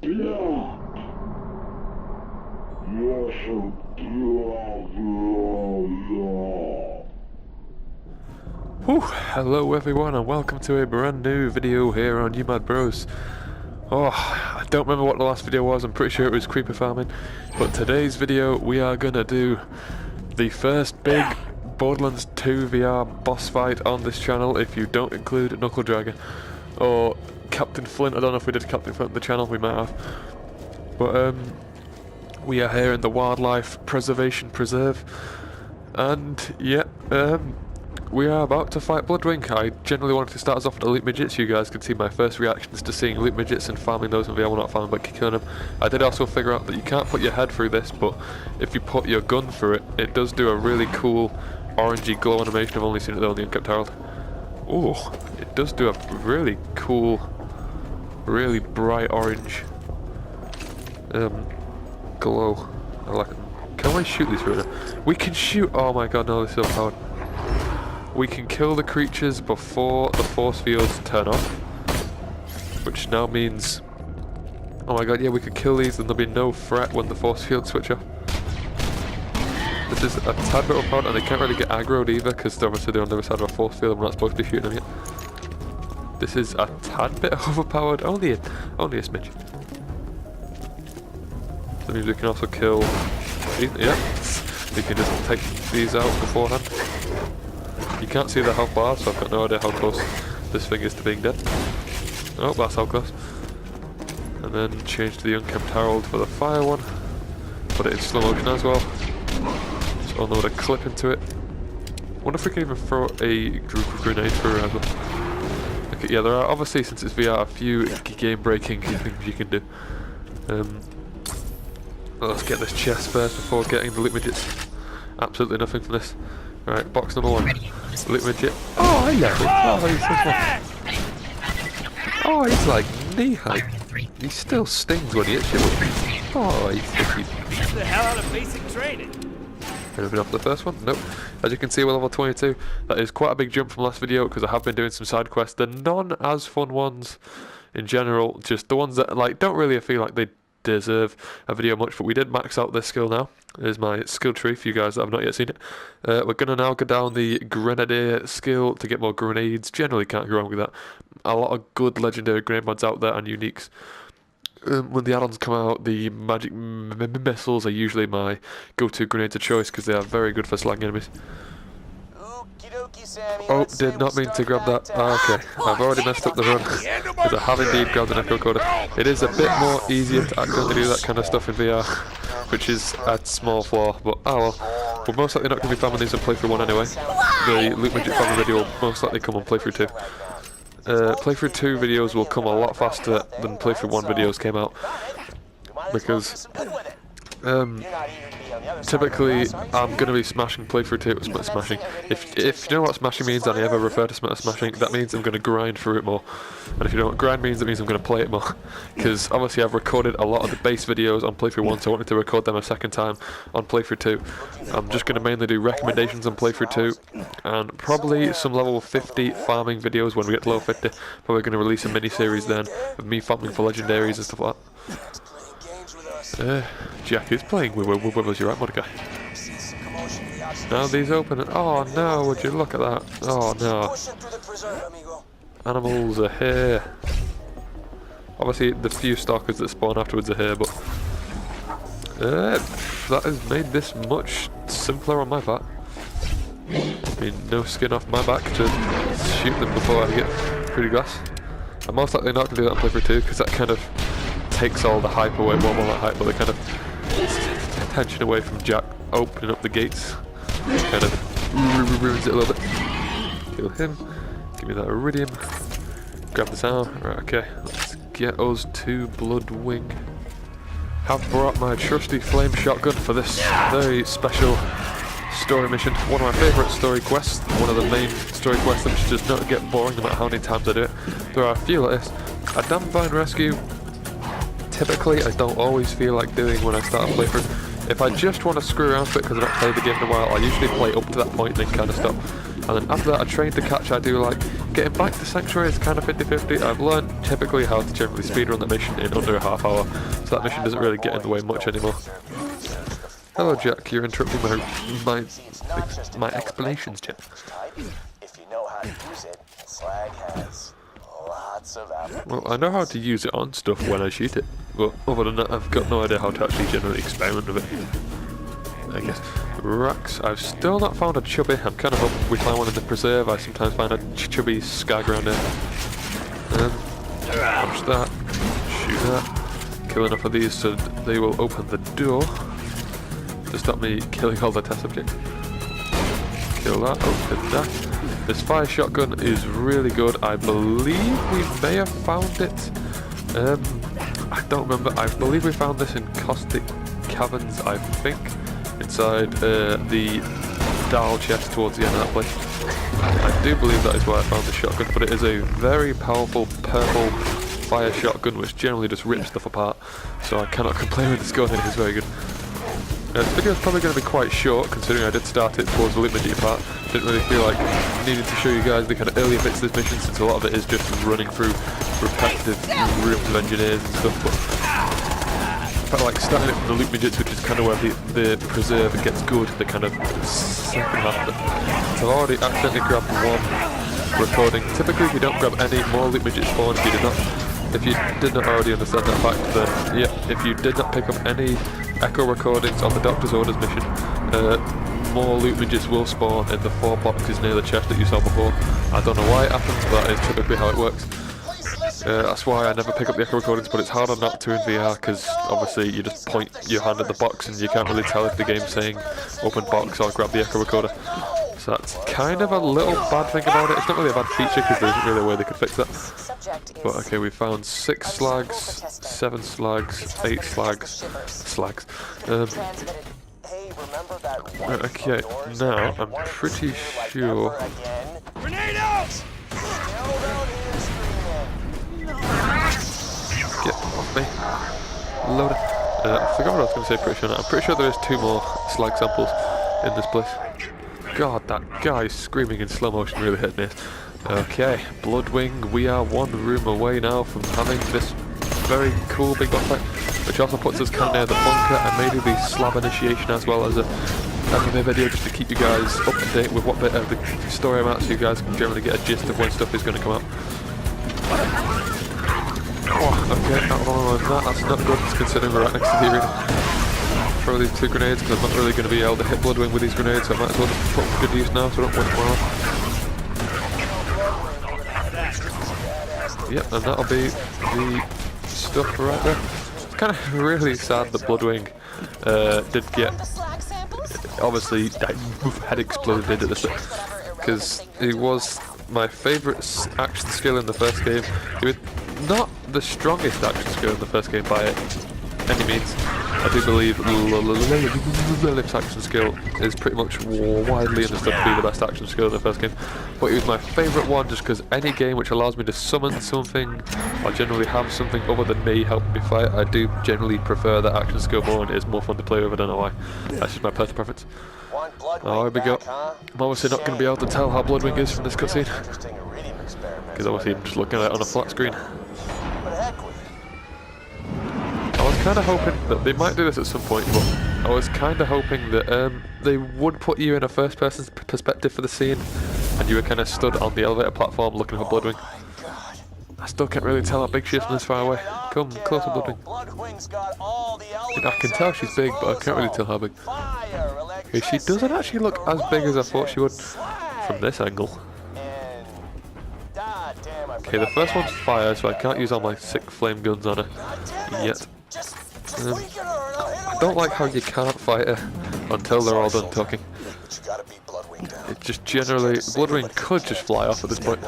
Whew, hello everyone and welcome to a brand new video here on UMadBroz. Oh, I don't remember what the last video was, I'm pretty sure it was creeper farming. But today's video we are gonna do the first big Borderlands 2 VR boss fight on this channel, if you don't include Knuckle Dragon or Captain Flint. I don't know if we did Captain Flint on the channel, we might have. But we are here in the Wildlife Preservation Preserve, and yeah, we are about to fight Bloodwing. I generally wanted to start us off with elite midgets. You guys can see my first reactions to seeing elite midgets and farming those in VR. Well, not farming, but killing them. I did also figure out that you can't put your head through this, but if you put your gun through it, it does do a really cool orangey glow animation. I've only seen it though on the Unkept Herald. Oh, it does do a really cool, really bright orange glow. I like it. Can we shoot these right now? We can shoot. Oh my god, no, this is overpowered. We can kill the creatures before the force fields turn off, which now means, oh my god, yeah, we could kill these and there'll be no threat when the force fields switch off. This is a tad bit overpowered, and they can't really get aggroed either because obviously they're on the other side of a force field and we're not supposed to be shooting them yet. This is a tad bit overpowered, only a smidge. That means we can also kill these, yeah, we can just take these out beforehand. You can't see the health bar, so I've got no idea how close this thing is to being dead. Oh, that's how close. And then change to the Unkempt Herald for the fire one. Put it in slow motion as well. Just unload a clip into it. Wonder if we can even throw a group of grenades through as well. Okay, yeah, there are obviously, since it's VR, a few game breaking things you can do. Let's get this chest first before getting the loot midgets. Absolutely nothing from this. Right, box number 1. Loot midget. Oh, I love it. Oh, he's like knee height. He still stings when he hits you. Oh, he's sticky. Beats the hell out of basic training. Anything off the first one? Nope. As you can see, we're level 22. That is quite a big jump from last video because I have been doing some side quests. The non-as-fun ones in general, just the ones that like don't really feel like they deserve a video much, but we did max out this skill now. There's my skill tree for you guys that have not yet seen it. We're going to now go down the Grenadier skill to get more grenades. Generally can't go wrong with that. A lot of good legendary grenade mods out there and uniques. When the add-ons come out, the magic missiles are usually my go-to grenades of choice because they are very good for slagging enemies. Oh, did not mean to grab that. Okay, I've already messed up the run because I have indeed grabbed an echo coder. It is a bit more easier to accidentally do that kind of stuff in VR, which is a small flaw, but oh well. We're most likely not going to be farming these on playthrough 1 anyway. The loot midget farming video will most likely come on playthrough 2. Playthrough 2 videos will come a lot faster than playthrough 1 videos came out, because typically I'm going to be smashing playthrough 2, smashing. If you know what smashing means and I ever refer to smashing, that means I'm going to grind through it more. And if you know what grind means, it means I'm going to play it more. Because obviously I've recorded a lot of the base videos on playthrough 1, so I wanted to record them a second time on playthrough 2. I'm just going to mainly do recommendations on playthrough 2, and probably some level 50 farming videos when we get to level 50. Probably going to release a mini-series then of me farming for legendaries and stuff like that. Jack is playing with us, you're right, Mordecai. Now these open and oh no, would you look at that? Oh no. Animals are here. Obviously the few stalkers that spawn afterwards are here, but that has made this much simpler on my part. I mean, no skin off my back to shoot them before I get through the glass. I'm most likely not going to do that on playthrough 2 because that kind of takes all the hype away, well not hype, but the kind of tension away from Jack opening up the gates. Kind of ruins it a little bit. Kill him. Give me that iridium. Grab this arm. Right, okay. Let's get us to Bloodwing. Have brought my trusty flame shotgun for this very special story mission. One of my favourite story quests. One of the main story quests which does not get boring no matter how many times I do it. There are a few like this. A damn fine rescue. Typically, I don't always feel like doing when I start a playthrough. If I just want to screw around with it because I've not played the game in a while, I usually play up to that point and then kind of stop. And then after that, a train to catch I do like. getting back to Sanctuary is kind of 50-50. I've learned typically how to generally speedrun the mission in under a half hour, so that mission doesn't really get in the way much anymore. Hello Jack, you're interrupting my explanations, Jack. If you know how to use it, Slag has lots of applications. Well, I know how to use it on stuff when I shoot it, but other than that, I've got no idea how to actually generally experiment with it, I guess. Racks, I've still not found a chubby. I'm kind of hoping we find one in the preserve. I sometimes find a chubby skag around there. Punch that, shoot that, kill enough of these so they will open the door to stop me killing all the test subjects. Kill that, open that. This fire shotgun is really good. I believe we may have found it. I don't remember. I believe we found this in Caustic Caverns, I think, inside the Dahl chest towards the end of that place. I do believe that is where I found the shotgun, but it is a very powerful purple fire shotgun which generally just rips stuff apart, so I cannot complain with this gun. It is very good. This video is probably going to be quite short, considering I did start it towards the loot midget part. Didn't really feel like needing to show you guys the kind of earlier bits of this mission, since a lot of it is just running through repetitive rooms of engineers and stuff. But I felt like starting it from the loot midgets, which is kind of where the preserve gets good, the kind of second half of it. So I've already accidentally grabbed one recording. Typically, if you don't grab any more loot midgets spawn, if you did not already understand that fact, then yeah, if you did not pick up any echo recordings on the Doctor's Orders mission, more loot midgets will spawn in the 4 boxes near the chest that you saw before. I don't know why it happens, but that is typically how it works. That's why I never pick up the echo recordings, but it's harder not to in VR, because obviously you just point your hand at the box and you can't really tell if the game's saying open box or grab the echo recorder. So that's kind of a little bad thing about it. It's not really a bad feature because there isn't really a way they could fix that. But okay, we found 6 slags, 7 slags, 8 slags. Okay, now I'm pretty sure. Grenade out! Get off me. Load it. I forgot what I was going to say. Pretty sure. I'm pretty sure there is 2 more slag samples in this place. God, that guy screaming in slow motion really hit me. Okay, Bloodwing, we are 1 room away now from having this very cool big boss fight, which also puts us kind of near the bunker. I may do the slab initiation as well as a anime video just to keep you guys up to date with what bit of the story I'm at, so you guys can generally get a gist of when stuff is going to come out. Oh, okay, that's not good considering we're right next to the arena. Throw these 2 grenades because I'm not really going to be able to hit Bloodwing with these grenades, so I might as well just put them to good use now so I don't waste more. Yep, and that'll be the stuff right there. It's kind of really sad that Bloodwing did get, obviously, head exploded at this bit, because he was my favourite action skill in the first game. He was not the strongest action skill in the first game by any means. I do believe Lilith's action skill is pretty much widely understood to be the best action skill in the first game, but it was my favourite one just because any game which allows me to summon something or generally have something other than me helping me fight, I do generally prefer that action skill more, and it is more fun to play with. I don't know why. That's just my personal preference. Oh, here we go. I'm obviously not going to be able to tell how Bloodwing is from this cutscene, because obviously I'm just looking at it on a flat screen. I was kind of hoping that they might do this at some point, but I was kind of hoping that they would put you in a first-person perspective for the scene, and you were kind of stood on the elevator platform looking for Bloodwing. I still can't really tell how big she is from this far away. Come closer, Bloodwing. I can tell she's big, but I can't really tell how big. Okay, she doesn't actually look as big as I thought she would from this angle. Okay, the first one's fire, so I can't use all my sick flame guns on her yet. I don't like how you can't fight her until they're all done talking. It just generally, Bloodwing could just fly off at this point.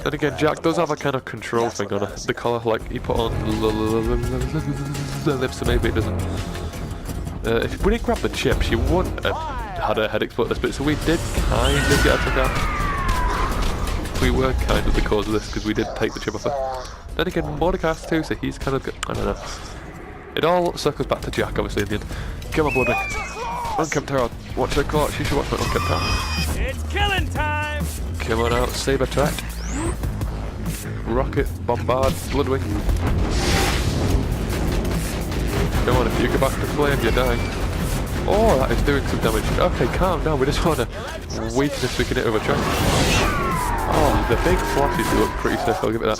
And again, Jack does have a kind of control thing on her. The collar, like, you put on the lips, so maybe it doesn't. If we didn't grab the chip, she wouldn't have had her head explode this bit, so we did kind of get her took out. We were kind of the cause of this because we did take the chip off her. Then again, Mordecai has too, so he's kind of good. I don't know. It all circles back to Jack, obviously, in the end. Come on, Bloodwing. Unkept Tower. Watch her court. She should watch my Unkept Tower. It's killing time! Come on out, saber attack. Rocket, bombard, Bloodwing. Come on, if you go back to flame, you're dying. Oh, that is doing some damage. Okay, calm down, we just want to weakness we can hit with a track. Oh, the big flashes look pretty sick, I'll give it that.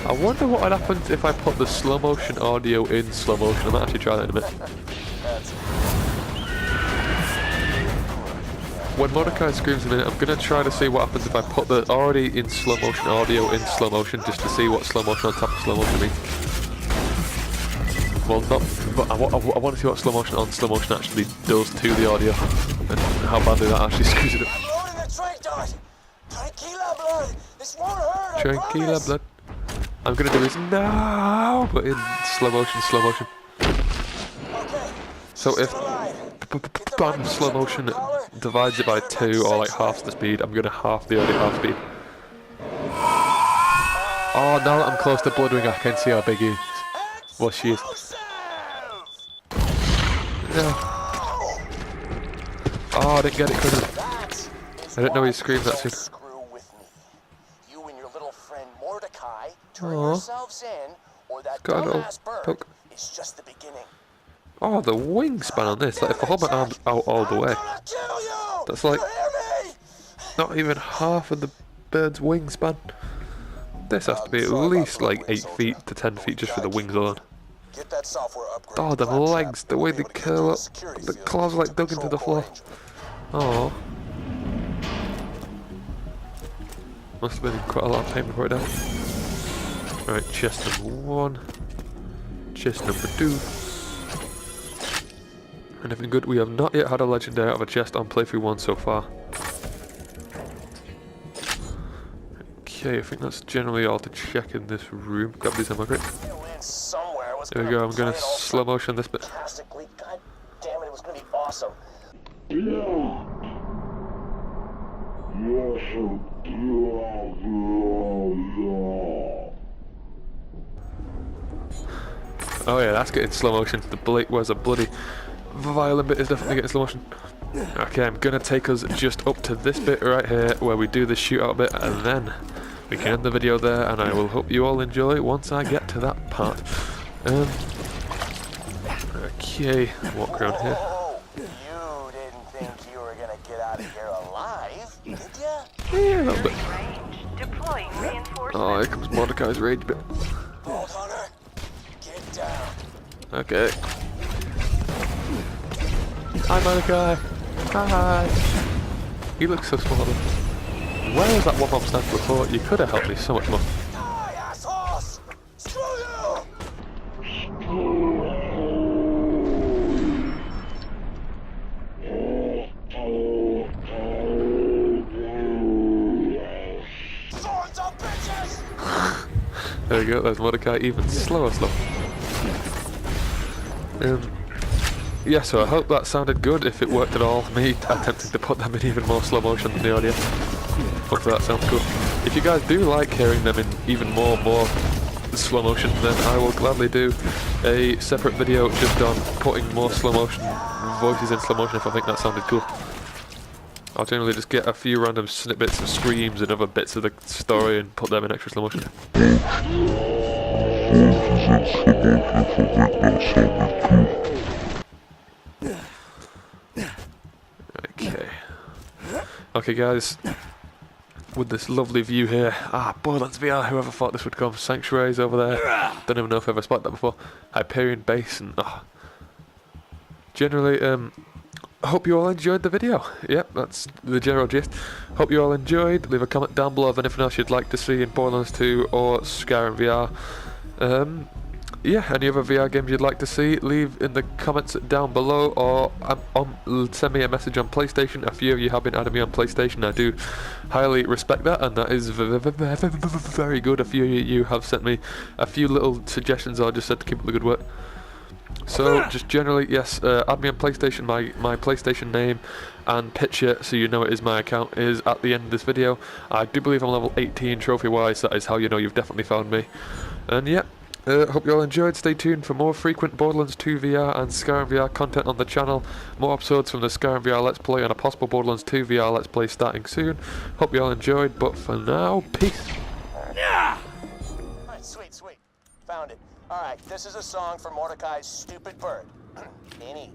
I wonder what would happen if I put the slow motion audio in slow motion. I might actually try that in a minute. When Mordecai screams in a minute, I'm going to try to see what happens if I put the already in slow motion audio in slow motion, just to see what slow motion on top of slow motion means. Well, not, but I want to see what slow motion on slow motion actually does to the audio, and how badly that actually screws it up. Tranquila blood. I'm going to do this now, but in slow motion, slow motion. So if slow motion divides it by 2 or like half the speed, I'm going to half the audio, half speed. Oh, now that I'm close to Bloodwing, I can see how big he is. Well, she is. No. Oh, I didn't get it quick enough. I didn't know he screamed that soon. You and your little friend Mordecai turn yourselves in, or that dumbass bird is just the beginning. Oh, the wingspan on this, like if I hold my arm out all the way, that's like not even half of the bird's wingspan. This has to be at least like 8 feet to 10 feet just for the wings alone. Oh, the legs, the way they curl up, the claws are like dug into the floor. Oh. Must have been quite a lot of pain before it died. Right, chest number 1, chest number 2. Anything good? We have not yet had a legendary out of a chest on playthrough 1 so far. Okay, I think that's generally all to check in this room. Grab these ammo crates. There we go, I'm gonna slow motion this bit. God damn it, it was gonna be awesome. Oh yeah, that's getting slow motion. The blade was a bloody violin bit is definitely getting slow motion. Okay, I'm gonna take us just up to this bit right here where we do the shootout bit, and then we can end the video there, and I will hope you all enjoy once I get to that part. Okay, walk around here. You didn't think you were gonna get out of here alive, did ya? Yeah, a little bit. Oh, here comes Mordecai's rage bit. Bolt Hunter, get down. Okay. Hi Mordecai. Hi. He looks so small. Where was that one mob stand before? You could have helped me so much more. Die, assholes! Screw you! Swords of bitches! There we go, there's Mordecai, even slower. Yeah, so I hope that sounded good, if it worked at all. Me attempting to put them in even more slow motion than the audio. Hopefully that sounds cool. If you guys do like hearing them in even more slow motion, then I will gladly do a separate video just on putting more slow motion voices in slow motion if I think that sounded cool. I'll generally just get a few random snippets of screams and other bits of the story and put them in extra slow motion. Okay guys, with this lovely view here, Borderlands VR, whoever thought this would come, Sanctuary's over there, don't even know if I've ever spotted that before, Hyperion Base, and generally, I hope you all enjoyed the video. Yep, that's the general gist. Hope you all enjoyed. Leave a comment down below of anything else you'd like to see in Borderlands 2 or Skyrim VR. Yeah, any other VR games you'd like to see, leave in the comments down below, or send me a message on PlayStation. A few of you have been adding me on PlayStation. I do highly respect that, and that is very good. A few of you have sent me a few little suggestions, or just said to keep up the good work. So, just generally, yes, add me on PlayStation. My PlayStation name and picture, so you know it is my account, is at the end of this video. I do believe I'm level 18 trophy-wise. That is how you know you've definitely found me. And yeah. Hope you all enjoyed. Stay tuned for more frequent Borderlands 2 VR and Skyrim VR content on the channel. More episodes from the Skyrim VR Let's Play and a possible Borderlands 2 VR Let's Play starting soon. Hope you all enjoyed, but for now, peace. Yeah! Alright, sweet. Found it. Alright, this is a song for Mordecai's stupid bird. Any